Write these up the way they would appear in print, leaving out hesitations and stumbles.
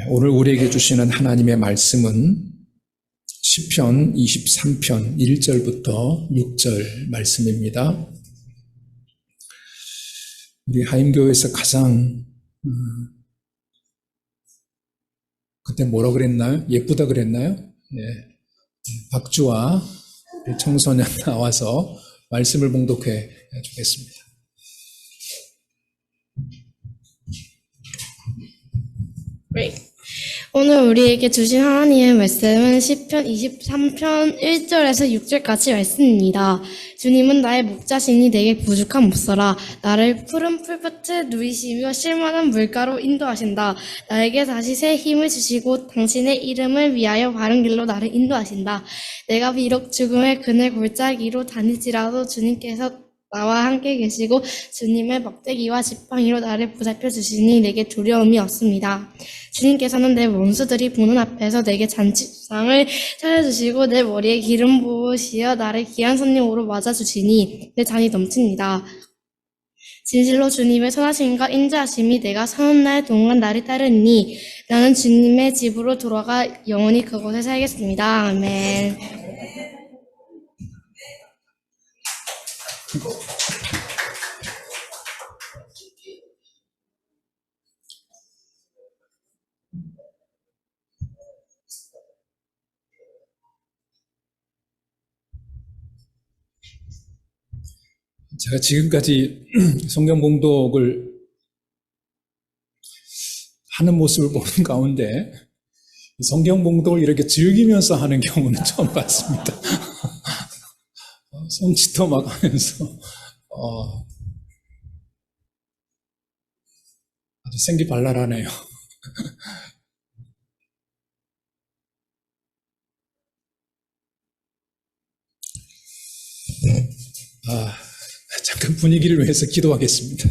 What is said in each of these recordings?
오늘 우리에게 주시는 하나님의 말씀은 시편 23편 1절부터 6절 말씀입니다. 우리 하임교회에서 가장 그때 뭐라 그랬나요? 예쁘다 그랬나요? 예. 박주와 청소년 나와서 말씀을 봉독해 주겠습니다. 오늘 우리에게 주신 하나님의 말씀은 시편 23편 1절에서 6절까지 말씀입니다. 주님은 나의 목자시니 내게 부족함 없어라. 나를 푸른 풀밭에 누이시며 쉴만한 물가로 인도하신다. 나에게 다시 새 힘을 주시고 당신의 이름을 위하여 바른 길로 나를 인도하신다. 내가 비록 죽음의 그늘 골짜기로 다닐지라도 주님께서 나와 함께 계시고 주님의 막대기와 지팡이로 나를 보살펴 주시니 내게 두려움이 없습니다. 주님께서는 내 원수들이 보는 앞에서 내게 잔치상을 차려주시고 내 머리에 기름 부으시어 나를 귀한 손님으로 맞아주시니 내 잔이 넘칩니다. 진실로 주님의 선하심과 인자하심이 내가 사는 날 동안 나를 따르니 나는 주님의 집으로 돌아가 영원히 그곳에 살겠습니다. 아멘. 제가 지금까지 성경 봉독을 하는 모습을 보는 가운데 성경 봉독을 이렇게 즐기면서 하는 경우는 처음 봤습니다. 손짓도 막 하면서 아주 생기발랄하네요. 잠깐 분위기를 위해서 기도하겠습니다.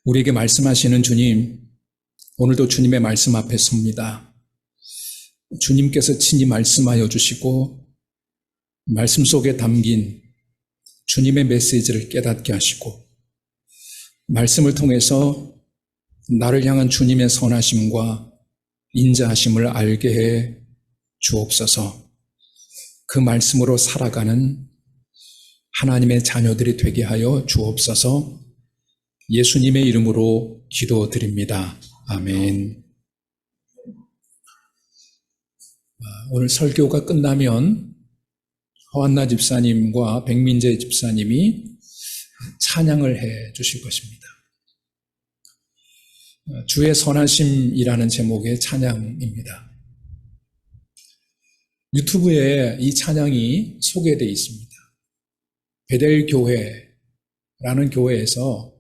우리에게 말씀하시는 주님, 오늘도 주님의 말씀 앞에 섭니다. 주님께서 친히 말씀하여 주시고 말씀 속에 담긴 주님의 메시지를 깨닫게 하시고 말씀을 통해서 나를 향한 주님의 선하심과 인자하심을 알게 해 주옵소서. 그 말씀으로 살아가는 하나님의 자녀들이 되게 하여 주옵소서. 예수님의 이름으로 기도드립니다. 아멘. 오늘 설교가 끝나면 허한나 집사님과 백민재 집사님이 찬양을 해 주실 것입니다. 주의 선하심이라는 제목의 찬양입니다. 유튜브에 이 찬양이 소개되어 있습니다. 베델 교회라는 교회에서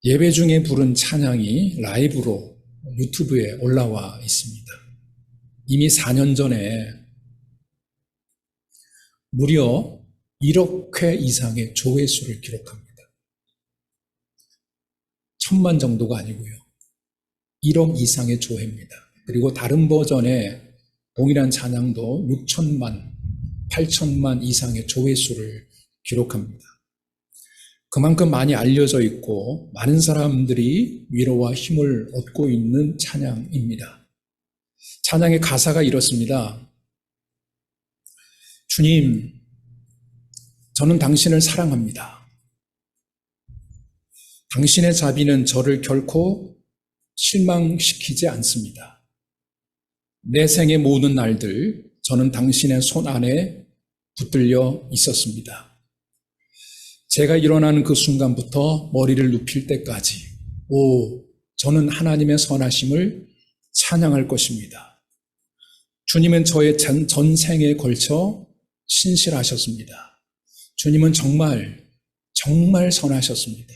예배 중에 부른 찬양이 라이브로 유튜브에 올라와 있습니다. 이미 4년 전에 무려 1억 회 이상의 조회수를 기록합니다. 1000만 정도가 아니고요. 1억 이상의 조회입니다. 그리고 다른 버전의 동일한 찬양도 6천만, 8천만 이상의 조회수를 기록합니다. 그만큼 많이 알려져 있고 많은 사람들이 위로와 힘을 얻고 있는 찬양입니다. 찬양의 가사가 이렇습니다. 주님, 저는 당신을 사랑합니다. 당신의 자비는 저를 결코 실망시키지 않습니다. 내 생의 모든 날들 저는 당신의 손 안에 붙들려 있었습니다. 제가 일어나는 그 순간부터 머리를 눕힐 때까지 저는 하나님의 선하심을 찬양할 것입니다. 주님은 저의 전생에 걸쳐 신실하셨습니다. 주님은 정말 선하셨습니다.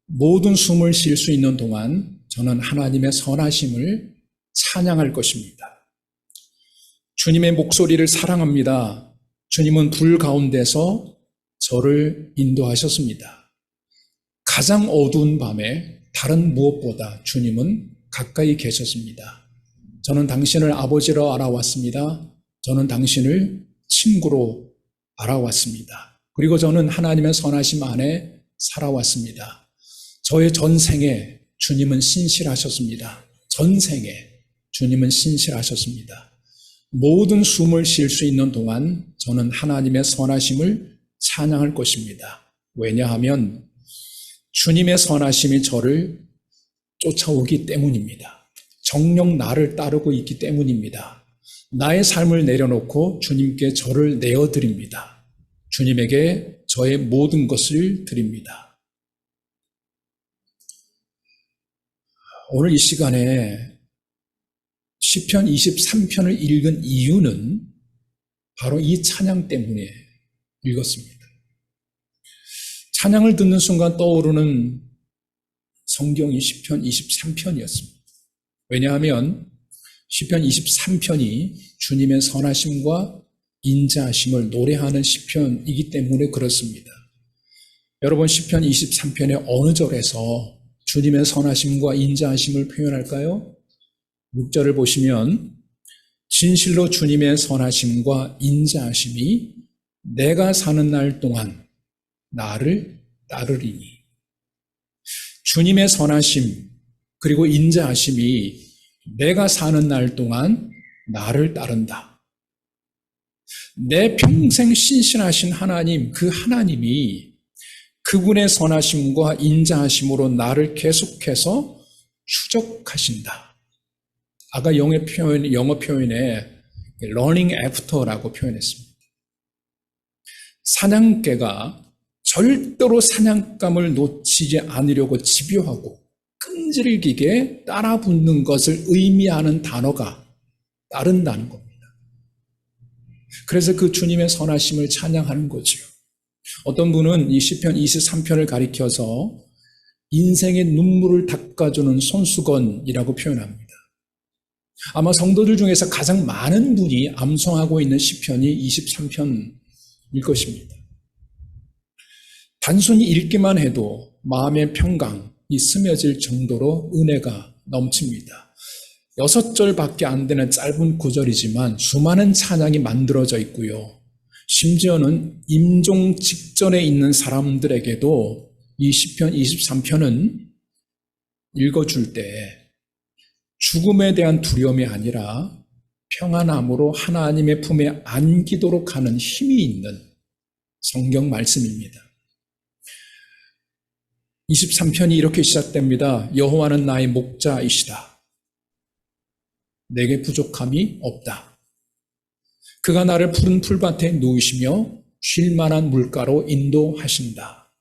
모든 숨을 쉴 수 있는 동안 저는 하나님의 선하심을 찬양할 것입니다. 주님의 목소리를 사랑합니다. 주님은 불 가운데서 저를 인도하셨습니다. 가장 어두운 밤에 다른 무엇보다 주님은 가까이 계셨습니다. 저는 당신을 아버지로 알아왔습니다. 저는 당신을 친구로 알아왔습니다. 그리고 저는 하나님의 선하심 안에 살아왔습니다. 저의 전생에 주님은 신실하셨습니다. 전생에 주님은 신실하셨습니다. 모든 숨을 쉴 수 있는 동안 저는 하나님의 선하심을 찬양할 것입니다. 왜냐하면 주님의 선하심이 저를 쫓아오기 때문입니다. 정녕 나를 따르고 있기 때문입니다. 나의 삶을 내려놓고 주님께 저를 내어드립니다. 주님에게 저의 모든 것을 드립니다. 오늘 이 시간에 시편 23편을 읽은 이유는 바로 이 찬양 때문에 읽었습니다. 찬양을 듣는 순간 떠오르는 성경이 시편 23편이었습니다. 왜냐하면 시편 23편이 주님의 선하심과 인자하심을 노래하는 시편이기 때문에 그렇습니다. 여러분, 시편 23편의 어느 절에서 주님의 선하심과 인자하심을 표현할까요? 6절을 보시면 진실로 주님의 선하심과 인자하심이 내가 사는 날 동안 나를 따르리니. 주님의 선하심 그리고 인자하심이 내가 사는 날 동안 나를 따른다. 내 평생 신실하신 하나님, 그 하나님이 그분의 선하심과 인자하심으로 나를 계속해서 추적하신다. 아까 영어 표현에 learning after라고 표현했습니다. 사냥개가 절대로 사냥감을 놓치지 않으려고 집요하고 끈질기게 따라붙는 것을 의미하는 단어가 따른다는 겁니다. 그래서 그 주님의 선하심을 찬양하는 거죠. 어떤 분은 이 시편 23편을 가리켜서 인생의 눈물을 닦아주는 손수건이라고 표현합니다. 아마 성도들 중에서 가장 많은 분이 암송하고 있는 시편이 23편일 것입니다. 단순히 읽기만 해도 마음의 평강이 스며질 정도로 은혜가 넘칩니다. 6절밖에 안 되는 짧은 구절이지만 수많은 찬양이 만들어져 있고요. 심지어는 임종 직전에 있는 사람들에게도 이 시편 23편은 읽어줄 때 죽음에 대한 두려움이 아니라 평안함으로 하나님의 품에 안기도록 하는 힘이 있는 성경 말씀입니다. 23편이 이렇게 시작됩니다. 여호와는 나의 목자이시다. 내게 부족함이 없다. 그가 나를 푸른 풀밭에 누이시며 쉴 만한 물가로 인도하신다.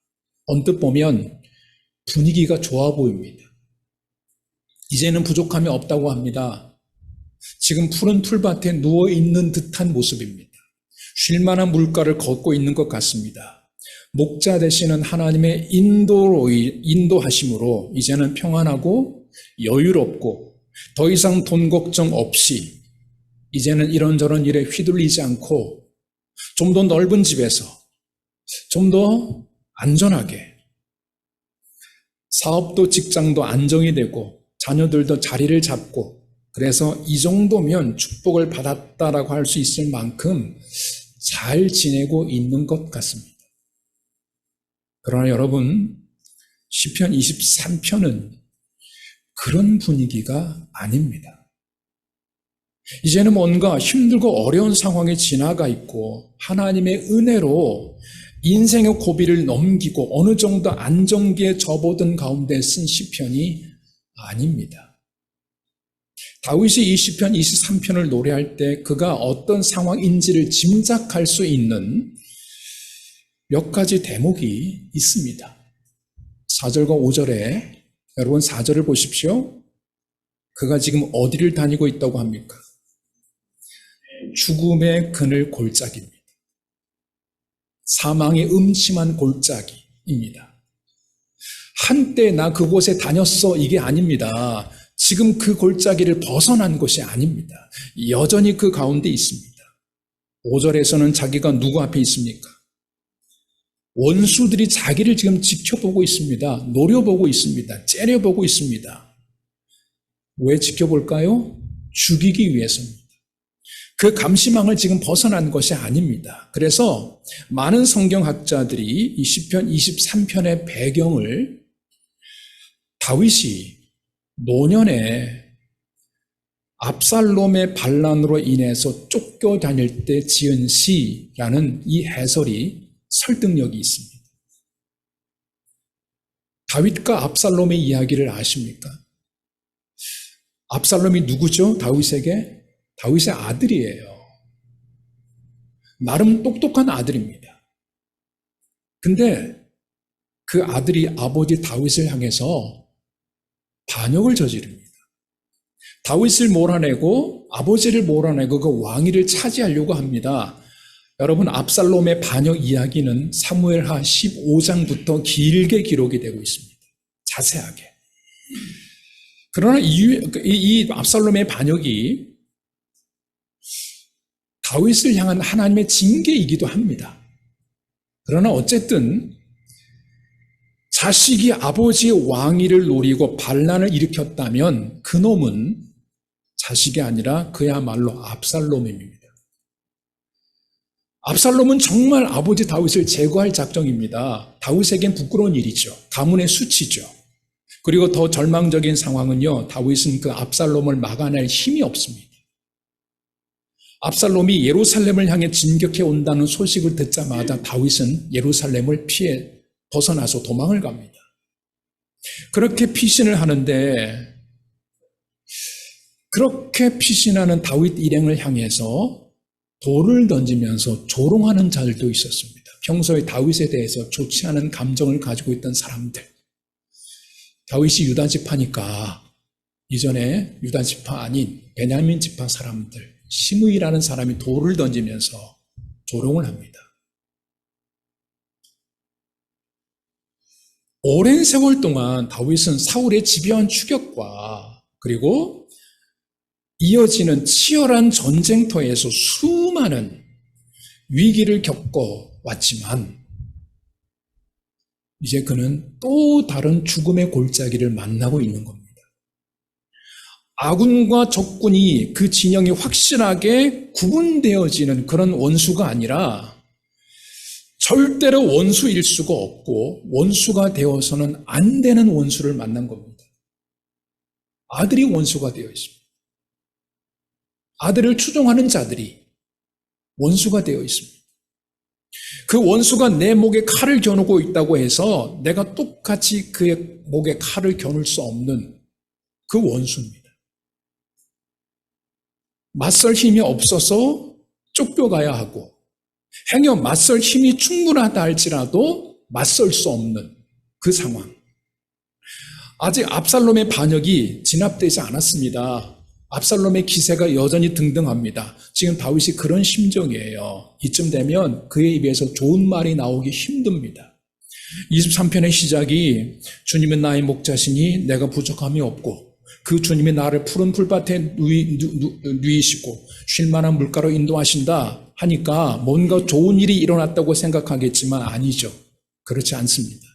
언뜻 보면 분위기가 좋아 보입니다. 이제는 부족함이 없다고 합니다. 지금 푸른 풀밭에 누워있는 듯한 모습입니다. 쉴 만한 물가를 걷고 있는 것 같습니다. 목자 되시는 하나님의 인도하심으로 이제는 평안하고 여유롭고 더 이상 돈 걱정 없이 이제는 이런저런 일에 휘둘리지 않고 좀 더 넓은 집에서 좀 더 안전하게 사업도 직장도 안정이 되고 자녀들도 자리를 잡고 그래서 이 정도면 축복을 받았다라고 할 수 있을 만큼 잘 지내고 있는 것 같습니다. 그러나 여러분, 시편 23편은 그런 분위기가 아닙니다. 이제는 뭔가 힘들고 어려운 상황에 지나가 있고 하나님의 은혜로 인생의 고비를 넘기고 어느 정도 안정기에 접어든 가운데 쓴 시편이 아닙니다. 다윗이 이 시편 23편을 노래할 때 그가 어떤 상황인지를 짐작할 수 있는 몇 가지 대목이 있습니다. 4절과 5절에 여러분 4절을 보십시오. 그가 지금 어디를 다니고 있다고 합니까? 죽음의 그늘 골짜기입니다. 사망의 음침한 골짜기입니다. 한때 나 그곳에 다녔어 이게 아닙니다. 지금 그 골짜기를 벗어난 것이 아닙니다. 여전히 그 가운데 있습니다. 5절에서는 자기가 누구 앞에 있습니까? 원수들이 자기를 지금 지켜보고 있습니다. 노려보고 있습니다. 째려보고 있습니다. 왜 지켜볼까요? 죽이기 위해서입니다. 그 감시망을 지금 벗어난 것이 아닙니다. 그래서 많은 성경학자들이 이 시편 23편의 배경을 다윗이 노년에 압살롬의 반란으로 인해서 쫓겨다닐 때 지은 시라는 이 해설이 설득력이 있습니다. 다윗과 압살롬의 이야기를 아십니까? 압살롬이 누구죠? 다윗에게? 다윗의 아들이에요. 나름 똑똑한 아들입니다. 근데 그 아들이 아버지 다윗을 향해서 반역을 저지릅니다. 다윗을 몰아내고 아버지를 몰아내고 그 왕위를 차지하려고 합니다. 여러분, 압살롬의 반역 이야기는 사무엘하 15장부터 길게 기록이 되고 있습니다. 자세하게. 그러나 이 압살롬의 반역이 다윗을 향한 하나님의 징계이기도 합니다. 그러나 어쨌든 자식이 아버지의 왕위를 노리고 반란을 일으켰다면 그놈은 자식이 아니라 그야말로 압살롬입니다. 압살롬은 정말 아버지 다윗을 제거할 작정입니다. 다윗에겐 부끄러운 일이죠. 가문의 수치죠. 그리고 더 절망적인 상황은요, 다윗은 그 압살롬을 막아낼 힘이 없습니다. 압살롬이 예루살렘을 향해 진격해 온다는 소식을 듣자마자 다윗은 예루살렘을 피해 벗어나서 도망을 갑니다. 그렇게 피신을 하는데, 그렇게 피신하는 다윗 일행을 향해서 돌을 던지면서 조롱하는 자들도 있었습니다. 평소에 다윗에 대해서 좋지 않은 감정을 가지고 있던 사람들. 다윗이 유다 지파니까 이전에 유다 지파 아닌 베냐민 지파 사람들, 시므이라는 사람이 돌을 던지면서 조롱을 합니다. 오랜 세월 동안 다윗은 사울의 집요한 추격과 그리고 이어지는 치열한 전쟁터에서 수많은 위기를 겪어왔지만 이제 그는 또 다른 죽음의 골짜기를 만나고 있는 겁니다. 아군과 적군이 그 진영이 확실하게 구분되어지는 그런 원수가 아니라 절대로 원수일 수가 없고 원수가 되어서는 안 되는 원수를 만난 겁니다. 아들이 원수가 되어 있습니다. 아들을 추종하는 자들이 원수가 되어 있습니다. 그 원수가 내 목에 칼을 겨누고 있다고 해서 내가 똑같이 그의 목에 칼을 겨눌 수 없는 그 원수입니다. 맞설 힘이 없어서 쫓겨가야 하고 행여 맞설 힘이 충분하다 할지라도 맞설 수 없는 그 상황. 아직 압살롬의 반역이 진압되지 않았습니다. 압살롬의 기세가 여전히 등등합니다. 지금 다윗이 그런 심정이에요. 이쯤 되면 그의 입에서 좋은 말이 나오기 힘듭니다. 23편의 시작이 주님은 나의 목자시니 내가 부족함이 없고 그 주님이 나를 푸른 풀밭에 누이시고 쉴만한 물가로 인도하신다 하니까 뭔가 좋은 일이 일어났다고 생각하겠지만 아니죠. 그렇지 않습니다.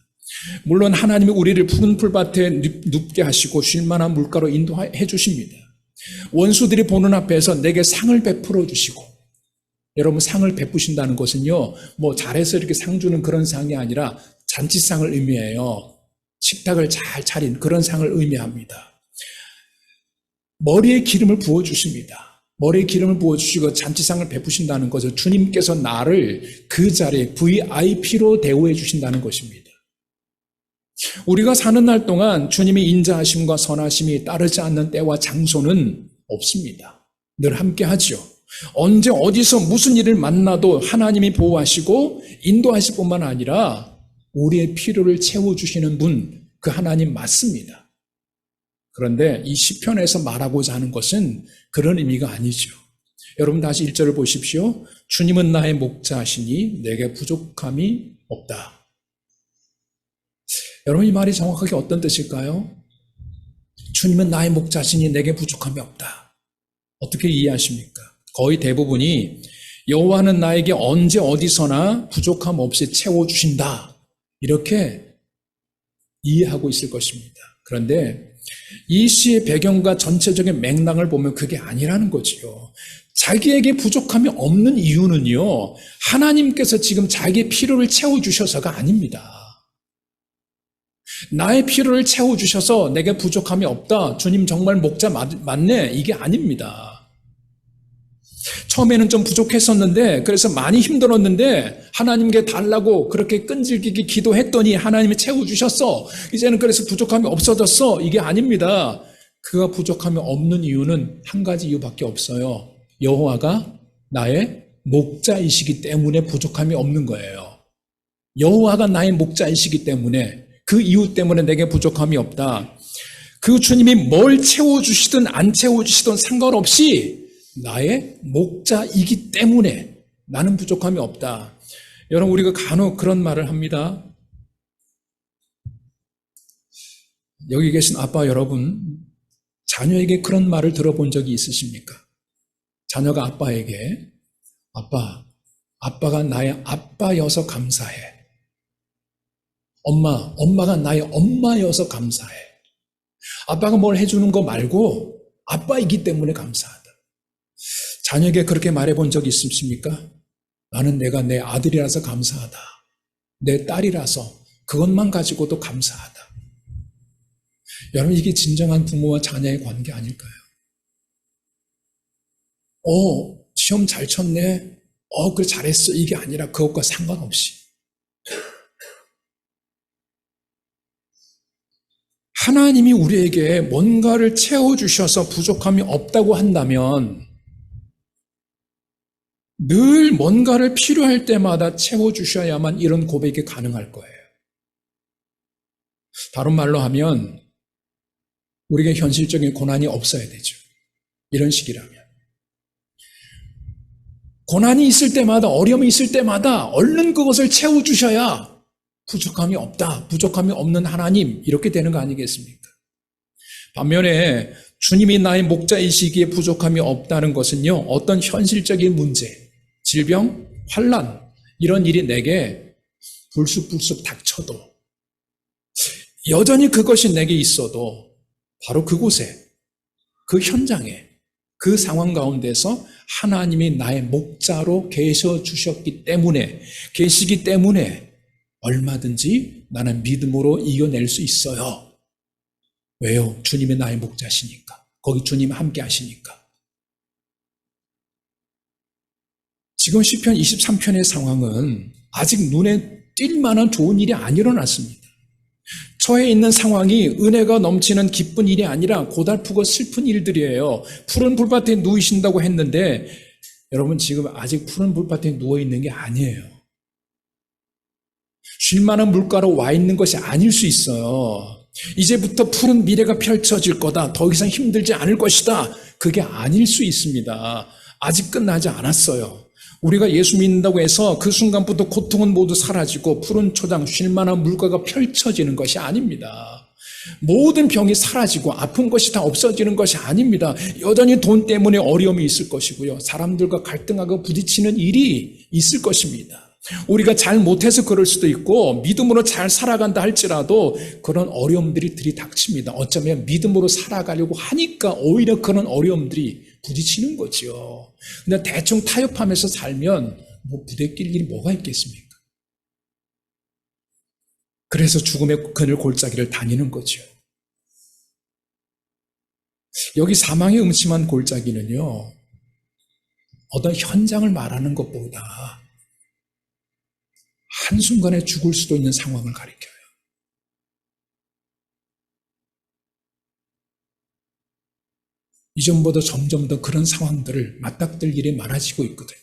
물론 하나님이 우리를 푸른 풀밭에 눕게 하시고 쉴만한 물가로 인도해 주십니다. 원수들이 보는 앞에서 내게 상을 베풀어 주시고, 여러분 상을 베푸신다는 것은요, 뭐 잘해서 이렇게 상 주는 그런 상이 아니라 잔치상을 의미해요. 식탁을 잘 차린 그런 상을 의미합니다. 머리에 기름을 부어주십니다. 머리에 기름을 부어주시고 잔치상을 베푸신다는 것은 주님께서 나를 그 자리에 VIP로 대우해 주신다는 것입니다. 우리가 사는 날 동안 주님의 인자하심과 선하심이 따르지 않는 때와 장소는 없습니다. 늘 함께 하죠. 언제 어디서 무슨 일을 만나도 하나님이 보호하시고 인도하실 뿐만 아니라 우리의 필요를 채워주시는 분, 그 하나님 맞습니다. 그런데 이 시편에서 말하고자 하는 것은 그런 의미가 아니죠. 여러분 다시 1절을 보십시오. 주님은 나의 목자시니 내게 부족함이 없다. 여러분 이 말이 정확하게 어떤 뜻일까요? 주님은 나의 목자시니 내게 부족함이 없다. 어떻게 이해하십니까? 거의 대부분이 여호와는 나에게 언제 어디서나 부족함 없이 채워주신다. 이렇게 이해하고 있을 것입니다. 그런데 이 시의 배경과 전체적인 맥락을 보면 그게 아니라는 거지요. 자기에게 부족함이 없는 이유는요, 하나님께서 지금 자기의 필요를 채워주셔서가 아닙니다. 나의 필요를 채워주셔서 내게 부족함이 없다, 주님 정말 목자 맞네, 이게 아닙니다. 처음에는 좀 부족했었는데, 그래서 많이 힘들었는데 하나님께 달라고 그렇게 끈질기게 기도했더니 하나님이 채워주셨어. 이제는 그래서 부족함이 없어졌어. 이게 아닙니다. 그가 부족함이 없는 이유는 한 가지 이유밖에 없어요. 여호와가 나의 목자이시기 때문에 부족함이 없는 거예요. 여호와가 나의 목자이시기 때문에, 그 이유 때문에 내게 부족함이 없다. 그 주님이 뭘 채워주시든 안 채워주시든 상관없이 나의 목자이기 때문에 나는 부족함이 없다. 여러분, 우리가 간혹 그런 말을 합니다. 여기 계신 아빠 여러분, 자녀에게 그런 말을 들어본 적이 있으십니까? 자녀가 아빠에게, 아빠가 나의 아빠여서 감사해. 엄마가 나의 엄마여서 감사해. 아빠가 뭘 해주는 거 말고 아빠이기 때문에 감사하다. 자녀에게 그렇게 말해본 적이 있으십니까? 나는 내가 내 아들이라서 감사하다. 내 딸이라서 그것만 가지고도 감사하다. 여러분, 이게 진정한 부모와 자녀의 관계 아닐까요? 시험 잘 쳤네. 그래 잘했어. 이게 아니라 그것과 상관없이 하나님이 우리에게 뭔가를 채워주셔서 부족함이 없다고 한다면 늘 뭔가를 필요할 때마다 채워주셔야만 이런 고백이 가능할 거예요. 다른 말로 하면 우리에게 현실적인 고난이 없어야 되죠. 이런 식이라면. 고난이 있을 때마다, 어려움이 있을 때마다 얼른 그것을 채워주셔야 부족함이 없다, 부족함이 없는 하나님, 이렇게 되는 거 아니겠습니까? 반면에 주님이 나의 목자이시기에 부족함이 없다는 것은요, 어떤 현실적인 문제, 질병, 환난, 이런 일이 내게 불쑥불쑥 닥쳐도 여전히 그것이 내게 있어도 바로 그곳에, 그 현장에, 그 상황 가운데서 하나님이 나의 목자로 계시기 때문에 얼마든지 나는 믿음으로 이겨낼 수 있어요. 왜요? 주님이 나의 목자시니까. 거기 주님 함께 하시니까. 지금 시편 23편의 상황은 아직 눈에 띌 만한 좋은 일이 안 일어났습니다. 처해 있는 상황이 은혜가 넘치는 기쁜 일이 아니라 고달프고 슬픈 일들이에요. 푸른 불밭에 누우신다고 했는데 여러분, 지금 아직 푸른 불밭에 누워있는 게 아니에요. 쉴 만한 물가로 와 있는 것이 아닐 수 있어요. 이제부터 푸른 미래가 펼쳐질 거다. 더 이상 힘들지 않을 것이다. 그게 아닐 수 있습니다. 아직 끝나지 않았어요. 우리가 예수 믿는다고 해서 그 순간부터 고통은 모두 사라지고 푸른 초장, 쉴 만한 물가가 펼쳐지는 것이 아닙니다. 모든 병이 사라지고 아픈 것이 다 없어지는 것이 아닙니다. 여전히 돈 때문에 어려움이 있을 것이고요. 사람들과 갈등하고 부딪히는 일이 있을 것입니다. 우리가 잘 못해서 그럴 수도 있고 믿음으로 잘 살아간다 할지라도 그런 어려움들이 들이닥칩니다. 어쩌면 믿음으로 살아가려고 하니까 오히려 그런 어려움들이 부딪히는 거죠. 근데 대충 타협하면서 살면 부대낄 일이 뭐가 있겠습니까? 그래서 죽음의 그늘 골짜기를 다니는 거죠. 여기 사망의 음침한 골짜기는요, 어떤 현장을 말하는 것보다 한순간에 죽을 수도 있는 상황을 가리켜요. 이전보다 점점 더 그런 상황들을 맞닥뜨릴 일이 많아지고 있거든요.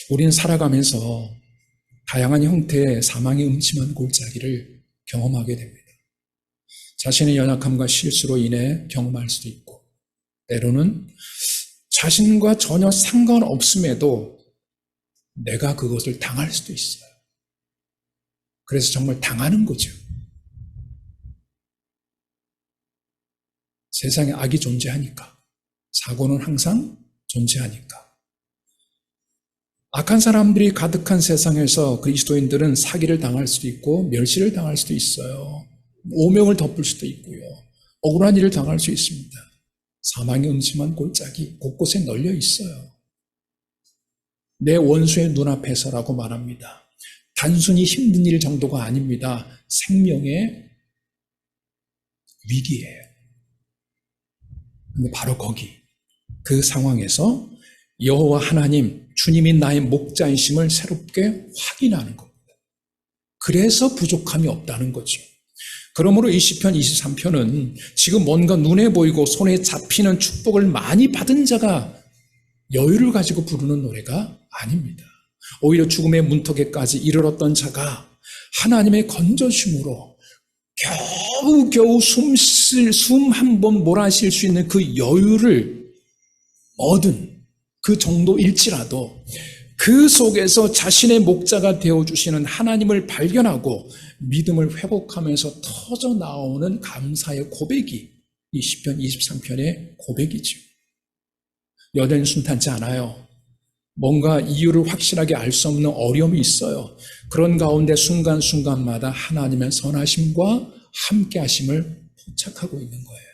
우리는 살아가면서 다양한 형태의 사망의 음침한 골짜기를 경험하게 됩니다. 자신의 연약함과 실수로 인해 경험할 수도 있고, 때로는 자신과 전혀 상관없음에도 내가 그것을 당할 수도 있어요. 그래서 정말 당하는 거죠. 세상에 악이 존재하니까, 사고는 항상 존재하니까. 악한 사람들이 가득한 세상에서 그리스도인들은 사기를 당할 수도 있고 멸시를 당할 수도 있어요. 오명을 덮을 수도 있고요. 억울한 일을 당할 수 있습니다. 사망의 음침한 골짜기 곳곳에 널려 있어요. 내 원수의 눈앞에서라고 말합니다. 단순히 힘든 일 정도가 아닙니다. 생명의 위기예요. 근데 바로 거기, 그 상황에서 여호와 하나님, 주님이 나의 목자이심을 새롭게 확인하는 겁니다. 그래서 부족함이 없다는 거죠. 그러므로 이 시편 23편은 지금 뭔가 눈에 보이고 손에 잡히는 축복을 많이 받은 자가 여유를 가지고 부르는 노래가 아닙니다. 오히려 죽음의 문턱에까지 이르렀던 자가 하나님의 건져심으로 겨우겨우 숨 한 번 몰아쉴 수 있는 그 여유를 얻은 그 정도일지라도 그 속에서 자신의 목자가 되어주시는 하나님을 발견하고 믿음을 회복하면서 터져 나오는 감사의 고백이 이 시편 23편의 고백이죠. 여전히 순탄치 않아요. 뭔가 이유를 확실하게 알 수 없는 어려움이 있어요. 그런 가운데 순간순간마다 하나님의 선하심과 함께하심을 포착하고 있는 거예요.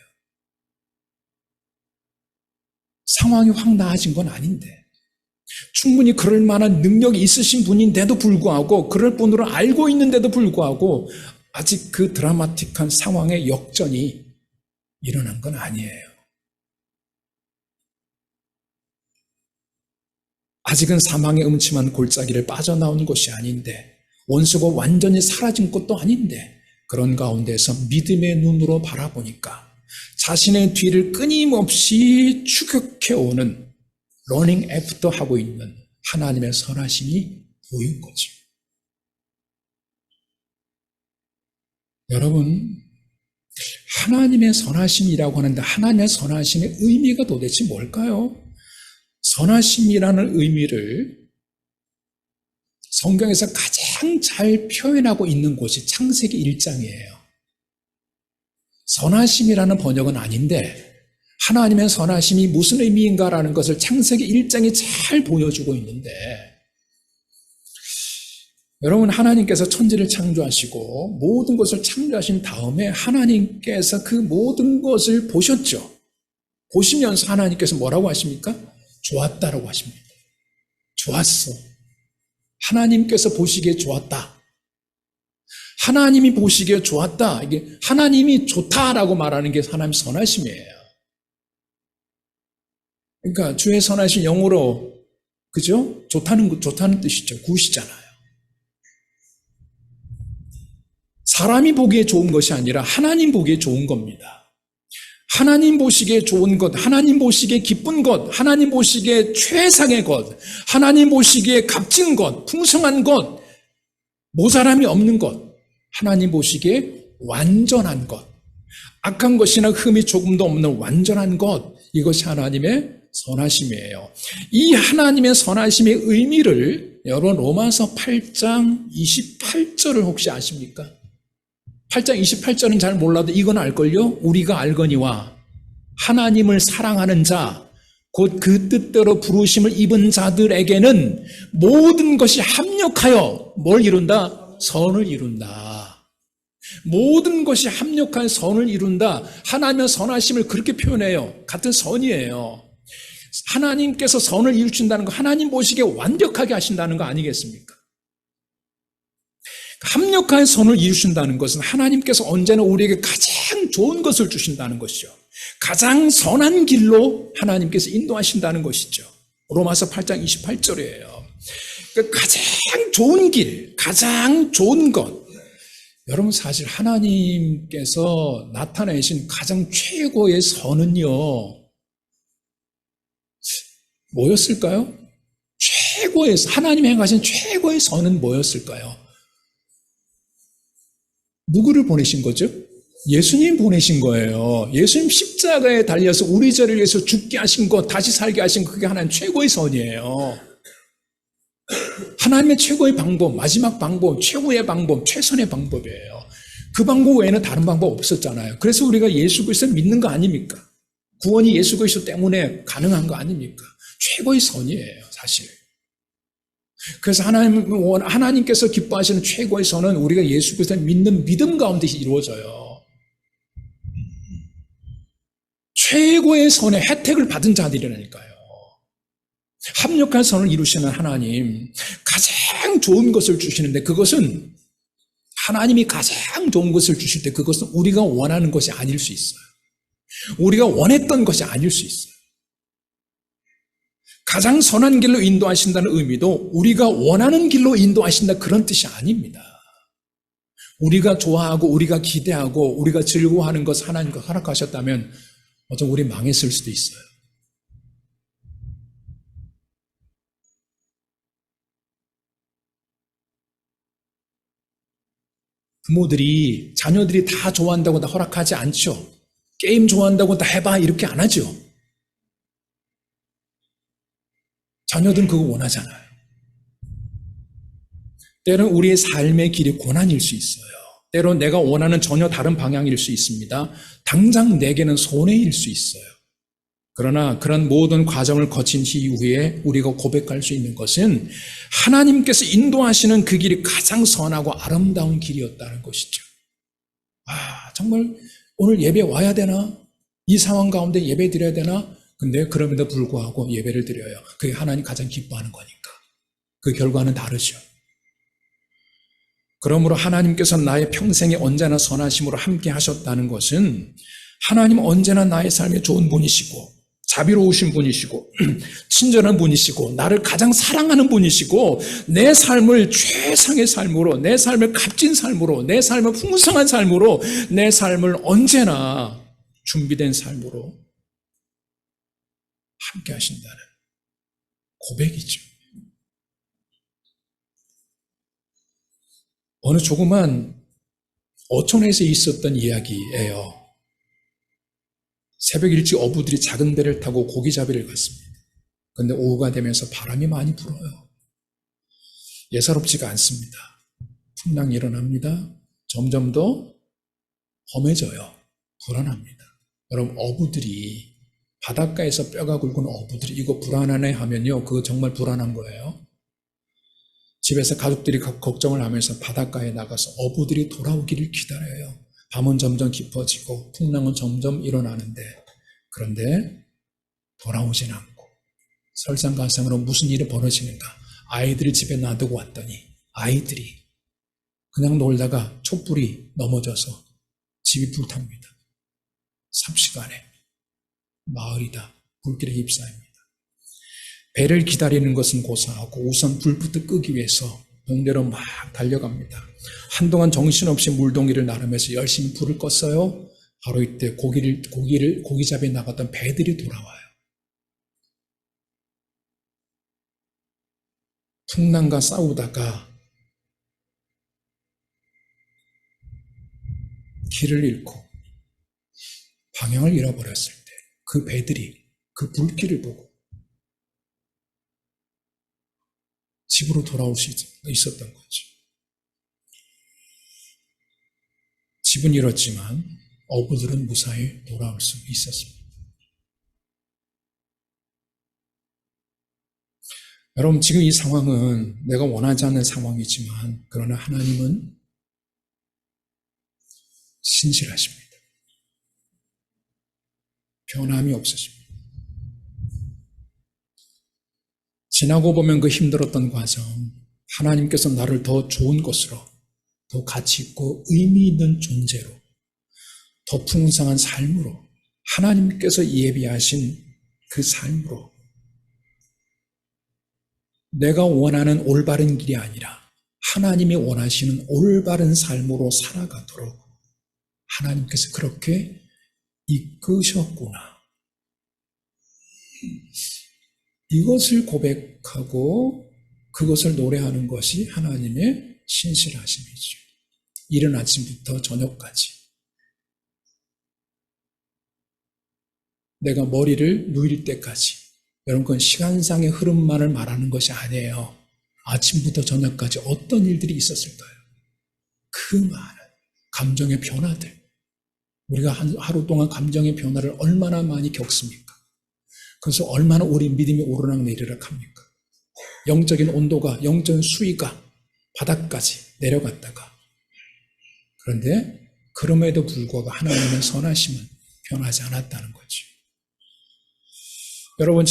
상황이 확 나아진 건 아닌데 충분히 그럴 만한 능력이 있으신 분인데도 불구하고 그럴 분으로 알고 있는데도 불구하고 아직 그 드라마틱한 상황의 역전이 일어난 건 아니에요. 아직은 사망의 음침한 골짜기를 빠져나온 것이 아닌데 원수가 완전히 사라진 것도 아닌데 그런 가운데서 믿음의 눈으로 바라보니까 자신의 뒤를 끊임없이 추격해오는 러닝 애프터 하고 있는 하나님의 선하심이 보인 거죠. 여러분, 하나님의 선하심이라고 하는데 하나님의 선하심의 의미가 도대체 뭘까요? 선하심이라는 의미를 성경에서 가장 잘 표현하고 있는 곳이 창세기 1장이에요. 선하심이라는 번역은 아닌데 하나님의 선하심이 무슨 의미인가라는 것을 창세기 1장이 잘 보여주고 있는데 여러분 하나님께서 천지를 창조하시고 모든 것을 창조하신 다음에 하나님께서 그 모든 것을 보셨죠. 보시면서 하나님께서 뭐라고 하십니까? 좋았다라고 하십니다. 좋았어. 하나님께서 보시기에 좋았다. 하나님이 보시기에 좋았다. 이게 하나님이 좋다라고 말하는 게 하나님의 선하심이에요. 그러니까 주의 선하신 영어로 그죠? 좋다는 뜻이죠. 굿이잖아요. 사람이 보기에 좋은 것이 아니라 하나님 보기에 좋은 겁니다. 하나님 보시기에 좋은 것, 하나님 보시기에 기쁜 것, 하나님 보시기에 최상의 것, 하나님 보시기에 값진 것, 풍성한 것, 모자람이 없는 것, 하나님 보시기에 완전한 것, 악한 것이나 흠이 조금도 없는 완전한 것, 이것이 하나님의 선하심이에요. 이 하나님의 선하심의 의미를 여러분 로마서 8장 28절을 혹시 아십니까? 8장 28절은 잘 몰라도 이건 알걸요? 우리가 알거니와 하나님을 사랑하는 자, 곧 그 뜻대로 부르심을 입은 자들에게는 모든 것이 합력하여 뭘 이룬다? 선을 이룬다. 모든 것이 합력한 선을 이룬다. 하나님의 선하심을 그렇게 표현해요. 같은 선이에요. 하나님께서 선을 이루신다는 거 하나님 보시기에 완벽하게 하신다는 거 아니겠습니까? 합력한 선을 이루신다는 것은 하나님께서 언제나 우리에게 가장 좋은 것을 주신다는 것이죠. 가장 선한 길로 하나님께서 인도하신다는 것이죠. 로마서 8장 28절이에요. 가장 좋은 길, 가장 좋은 것. 여러분 사실 하나님께서 나타내신 가장 최고의 선은요. 뭐였을까요? 하나님이 행하신 최고의 선은 뭐였을까요? 누구를 보내신 거죠? 예수님 보내신 거예요. 예수님 십자가에 달려서 우리 죄를 위해서 죽게 하신 것, 다시 살게 하신 그게 하나님 최고의 선이에요. 하나님의 최고의 방법, 마지막 방법, 최고의 방법, 최선의 방법이에요. 그 방법 외에는 다른 방법 없었잖아요. 그래서 우리가 예수 그리스도를 믿는 거 아닙니까? 구원이 예수 그리스도 때문에 가능한 거 아닙니까? 최고의 선이에요, 사실. 그래서 하나님께서 기뻐하시는 최고의 선은 우리가 예수 그리스도를 믿는 믿음 가운데 이루어져요. 최고의 선의 혜택을 받은 자들이라니까요. 합력한 선을 이루시는 하나님, 가장 좋은 것을 주시는데 그것은 하나님이 가장 좋은 것을 주실 때 그것은 우리가 원하는 것이 아닐 수 있어요. 우리가 원했던 것이 아닐 수 있어요. 가장 선한 길로 인도하신다는 의미도 우리가 원하는 길로 인도하신다 그런 뜻이 아닙니다. 우리가 좋아하고 우리가 기대하고 우리가 즐거워하는 것 하나님과 허락하셨다면 어쩌면 우리 망했을 수도 있어요. 부모들이 자녀들이 다 좋아한다고 다 허락하지 않죠. 게임 좋아한다고 다 해봐 이렇게 안 하죠. 자녀들은 그거 원하잖아요. 때로는 우리의 삶의 길이 고난일 수 있어요. 때로는 내가 원하는 전혀 다른 방향일 수 있습니다. 당장 내게는 손해일 수 있어요. 그러나 그런 모든 과정을 거친 이후에 우리가 고백할 수 있는 것은 하나님께서 인도하시는 그 길이 가장 선하고 아름다운 길이었다는 것이죠. 정말 오늘 예배 와야 되나? 이 상황 가운데 예배 드려야 되나? 근데 그럼에도 불구하고 예배를 드려요. 그게 하나님 가장 기뻐하는 거니까. 그 결과는 다르죠. 그러므로 하나님께서 나의 평생에 언제나 선하심으로 함께 하셨다는 것은 하나님은 언제나 나의 삶에 좋은 분이시고 자비로우신 분이시고 친절한 분이시고 나를 가장 사랑하는 분이시고 내 삶을 최상의 삶으로 내 삶을 값진 삶으로 내 삶을 풍성한 삶으로 내 삶을 언제나 준비된 삶으로 함께 하신다는 고백이죠. 어느 조그만 어촌에서 있었던 이야기예요. 새벽 일찍 어부들이 작은 배를 타고 고기잡이를 갔습니다. 그런데 오후가 되면서 바람이 많이 불어요. 예사롭지가 않습니다. 풍랑이 일어납니다. 점점 더 험해져요. 불안합니다. 여러분, 어부들이 바닷가에서 뼈가 굵은 어부들이 이거 불안하네 하면요, 그거 정말 불안한 거예요. 집에서 가족들이 걱정을 하면서 바닷가에 나가서 어부들이 돌아오기를 기다려요. 밤은 점점 깊어지고 풍랑은 점점 일어나는데 그런데 돌아오진 않고 설상가상으로 무슨 일이 벌어지는가. 아이들을 집에 놔두고 왔더니 아이들이 그냥 놀다가 촛불이 넘어져서 집이 불탑니다. 삽시간에 마을이 다 불길에 휩싸입니다. 배를 기다리는 것은 고사하고 우선 불부터 끄기 위해서 동대로 막 달려갑니다. 한동안 정신없이 물동이를 나르면서 열심히 불을 껐어요. 바로 이때 고기잡이에 나갔던 배들이 돌아와요. 풍랑과 싸우다가 길을 잃고 방향을 잃어버렸을 때 그 배들이 그 불길을 보고 집으로 돌아올 수 있었던 거죠. 집은 잃었지만 어부들은 무사히 돌아올 수 있었습니다. 여러분, 지금 이 상황은 내가 원하지 않는 상황이지만 그러나 하나님은 신실하십니다. 변함이 없으십니다. 지나고 보면 그 힘들었던 과정, 하나님께서 나를 더 좋은 것으로, 더 가치 있고 의미 있는 존재로, 더 풍성한 삶으로, 하나님께서 예비하신 그 삶으로 내가 원하는 올바른 길이 아니라 하나님이 원하시는 올바른 삶으로 살아가도록 하나님께서 그렇게 이끄셨구나. 이것을 고백하고 그것을 노래하는 것이 하나님의 신실하심이죠. 이른 아침부터 저녁까지 내가 머리를 누일 때까지, 여러분, 그건 시간상의 흐름만을 말하는 것이 아니에요. 아침부터 저녁까지 어떤 일들이 있었을까요? 그 많은 감정의 변화들, 우리가 하루 동안 감정의 변화를 얼마나 많이 겪습니까? 그래서 얼마나 우리 믿음이 오르락내리락 합니까? 영적인 온도가, 영적인 수위가 바닥까지 내려갔다가, 그런데 그럼에도 불구하고 하나님의 선하심은 변하지 않았다는 거죠. 여러분은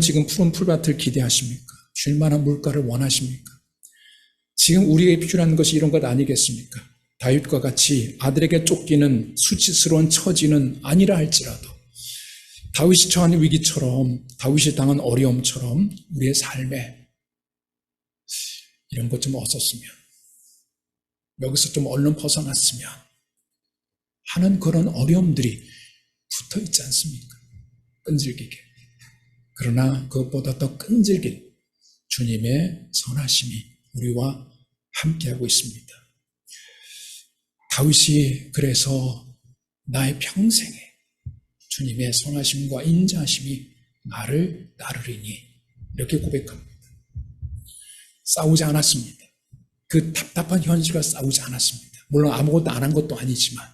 지금 푸른 풀밭을 기대하십니까? 쉴만한 물가를 원하십니까? 지금 우리에게 필요한 것이 이런 것 아니겠습니까? 다윗과 같이 아들에게 쫓기는 수치스러운 처지는 아니라 할지라도 다윗이 처한 위기처럼, 다윗이 당한 어려움처럼 우리의 삶에 이런 것 좀 없었으면, 여기서 좀 얼른 벗어났으면 하는 그런 어려움들이 붙어 있지 않습니까? 끈질기게. 그러나 그것보다 더 끈질긴 주님의 선하심이 우리와 함께하고 있습니다. 다윗이 그래서 나의 평생에 주님의 선하심과 인자하심이 나를 따르리니 이렇게 고백합니다. 싸우지 않았습니다. 그 답답한 현실과 싸우지 않았습니다. 물론 아무것도 안 한 것도 아니지만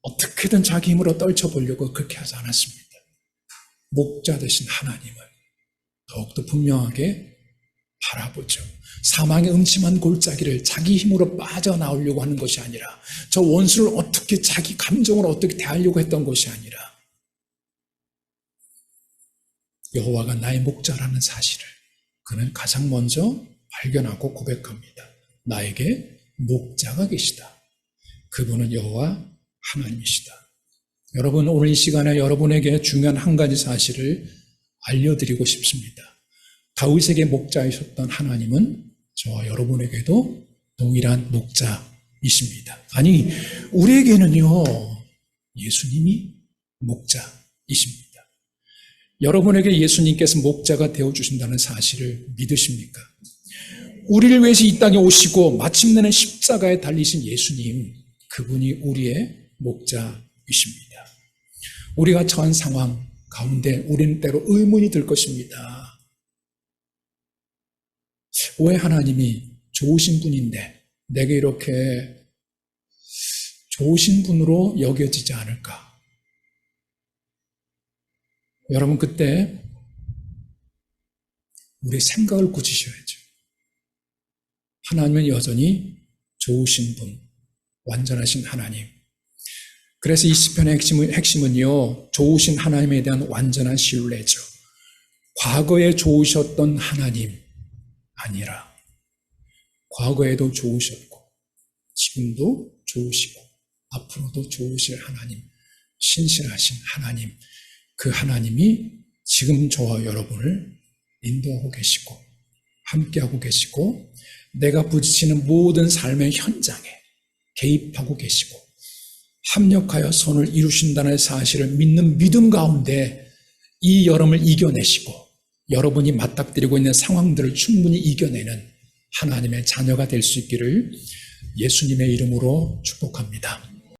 어떻게든 자기 힘으로 떨쳐보려고 그렇게 하지 않았습니다. 목자 되신 하나님을 더욱더 분명하게 바라보죠. 사망의 음침한 골짜기를 자기 힘으로 빠져나오려고 하는 것이 아니라, 저 원수를 어떻게 자기 감정으로 어떻게 대하려고 했던 것이 아니라, 여호와가 나의 목자라는 사실을 그는 가장 먼저 발견하고 고백합니다. 나에게 목자가 계시다. 그분은 여호와 하나님이시다. 여러분, 오늘 이 시간에 여러분에게 중요한 한 가지 사실을 알려드리고 싶습니다. 다윗에게 목자이셨던 하나님은 저와 여러분에게도 동일한 목자이십니다. 아니, 우리에게는요, 예수님이 목자이십니다. 여러분에게 예수님께서 목자가 되어주신다는 사실을 믿으십니까? 우리를 위해서 이 땅에 오시고 마침내는 십자가에 달리신 예수님, 그분이 우리의 목자이십니다. 우리가 처한 상황 가운데 우리는 때로 의문이 들 것입니다. 왜 하나님이 좋으신 분인데 내게 이렇게 좋으신 분으로 여겨지지 않을까? 여러분, 그때 우리 생각을 굳히셔야죠. 하나님은 여전히 좋으신 분, 완전하신 하나님. 그래서 이 시편의 핵심은요, 좋으신 하나님에 대한 완전한 신뢰죠. 과거에 좋으셨던 하나님 아니라 과거에도 좋으셨고 지금도 좋으시고 앞으로도 좋으실 하나님, 신실하신 하나님, 그 하나님이 지금 저와 여러분을 인도하고 계시고 함께하고 계시고 내가 부딪히는 모든 삶의 현장에 개입하고 계시고 합력하여 선을 이루신다는 사실을 믿는 믿음 가운데 이 여름을 이겨내시고 여러분이 맞닥뜨리고 있는 상황들을 충분히 이겨내는 하나님의 자녀가 될 수 있기를 예수님의 이름으로 축복합니다.